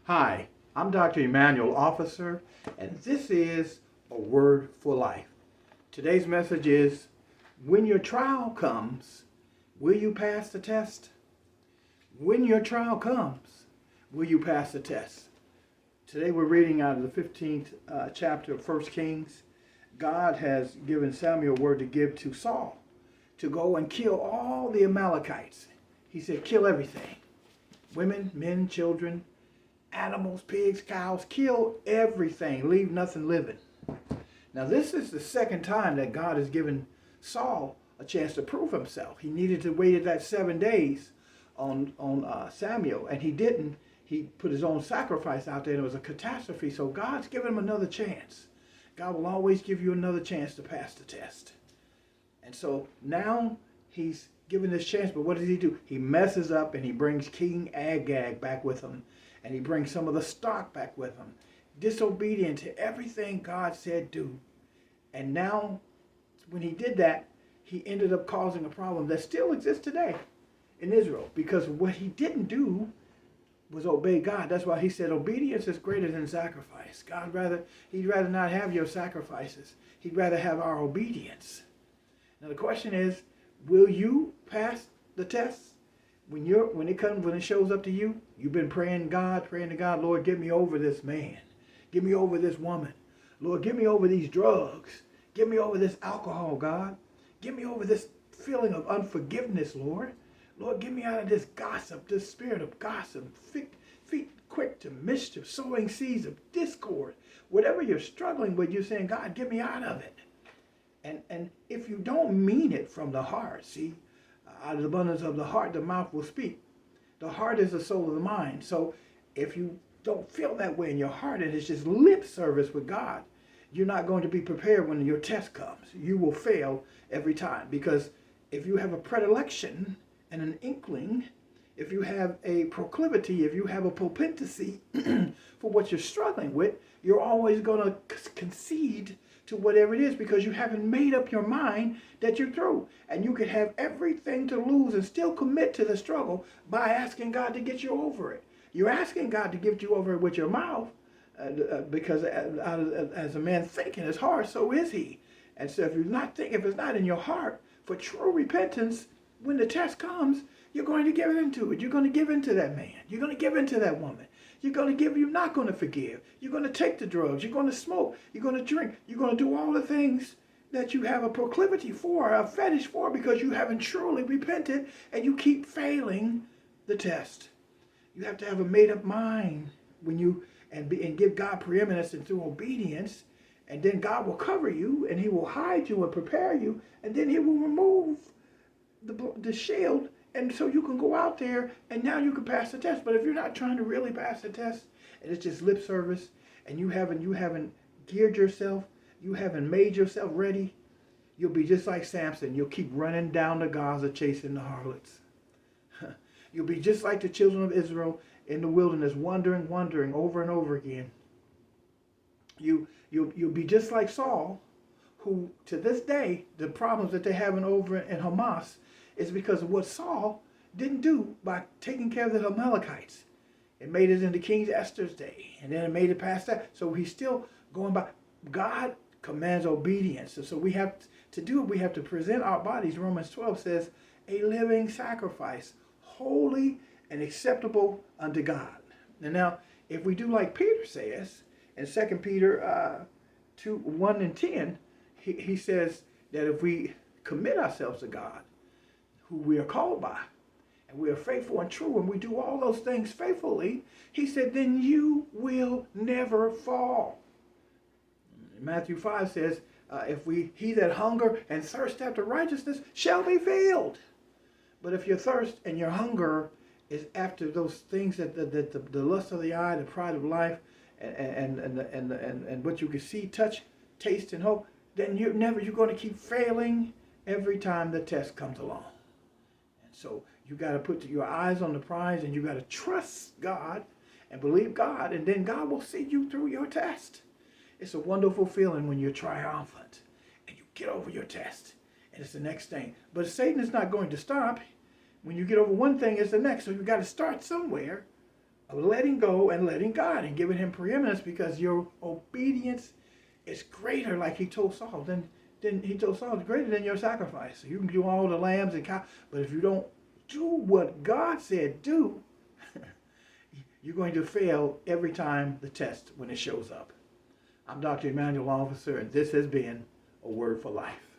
Hi, I'm Dr. Emmanuel Officer, and this is A Word for Life. Today's message is, when your trial comes, will you pass the test? When your trial comes, will you pass the test? Today we're reading out of the 15th chapter of 1 Kings. God has given Samuel a word to give to Saul to go and kill all the Amalekites. He said, kill everything. Women, men, children, animals, pigs, cows, kill everything, leave nothing living. Now this is the second time that God has given Saul a chance to prove himself. He needed to wait that 7 days on Samuel, and he didn't. He put his own sacrifice out there, and it was a catastrophe. So God's given him another chance. God will always give you another chance to pass the test. And so now he's given this chance, but what does he do? He messes up and he brings King Agag back with him. And he brings some of the stock back with him. Disobedient to everything God said do. And now, when he did that, he ended up causing a problem that still exists today in Israel. Because what he didn't do was obey God. That's why he said obedience is greater than sacrifice. He'd rather not have your sacrifices. He'd rather have our obedience. Now the question is, will you pass the test? When it shows up to you, you've been praying to God, Lord, get me over this man. Get me over this woman. Lord, get me over these drugs. Get me over this alcohol, God. Get me over this feeling of unforgiveness, Lord. Lord, get me out of this gossip, this spirit of gossip. Feet quick to mischief, sowing seeds of discord. Whatever you're struggling with, you're saying, God, get me out of it. And if you don't mean it from the heart, see, out of the abundance of the heart, the mouth will speak. The heart is the soul of the mind. So if you don't feel that way in your heart and it's just lip service with God, you're not going to be prepared when your test comes. You will fail every time. Because if you have a predilection and an inkling, if you have a proclivity, if you have a propensity for what you're struggling with, you're always going to concede to whatever it is because you haven't made up your mind that you're through. And you could have everything to lose and still commit to the struggle by asking God to get you over it. You're asking God to get you over it with your mouth because as a man thinking his heart, so is he. And so if it's not in your heart for true repentance, when the test comes, you're going to give into it. You're going to give into that man. You're going to give into that woman. You're not going to forgive. You're going to take the drugs. You're going to smoke. You're going to drink. You're going to do all the things that you have a proclivity for, a fetish for, because you haven't truly repented and you keep failing the test. You have to have a made-up mind and give God preeminence and through obedience, and then God will cover you and he will hide you and prepare you, and then he will remove the shield. And so you can go out there and now you can pass the test. But if you're not trying to really pass the test and it's just lip service and you haven't geared yourself, you haven't made yourself ready, you'll be just like Samson. You'll keep running down to Gaza chasing the harlots. You'll be just like the children of Israel in the wilderness, wandering over and over again. You'll be just like Saul, who to this day, the problems that they're having over in Hamas is because of what Saul didn't do by taking care of the Amalekites. It made it into King Esther's day, and then it made it past that. So he's still going by. God commands obedience. So we have to do it. We have to present our bodies. Romans 12 says, a living sacrifice, holy and acceptable unto God. And now, if we do like Peter says, in 2 Peter 2, 1 and 10, he says that if we commit ourselves to God, who we are called by, and we are faithful and true, and we do all those things faithfully, he said, then you will never fall. Matthew 5 says, he that hunger and thirst after righteousness shall be filled. But if your thirst and your hunger is after those things that the lust of the eye, the pride of life, and what you can see, touch, taste, and hope, then you're going to keep failing every time the test comes along. And so you got to put your eyes on the prize, and you got to trust God and believe God, and then God will see you through your test. It's a wonderful feeling when you're triumphant and you get over your test, and it's the next thing. But Satan is not going to stop. When you get over one thing, it's the next. So you got to start somewhere. of letting go and letting God and giving him preeminence, because your obedience is greater, like he told Saul. Then he told Saul, it's greater than your sacrifice. You can do all the lambs and cows, but if you don't do what God said do, you're going to fail every time the test when it shows up. I'm Dr. Emmanuel Officer, and this has been A Word for Life.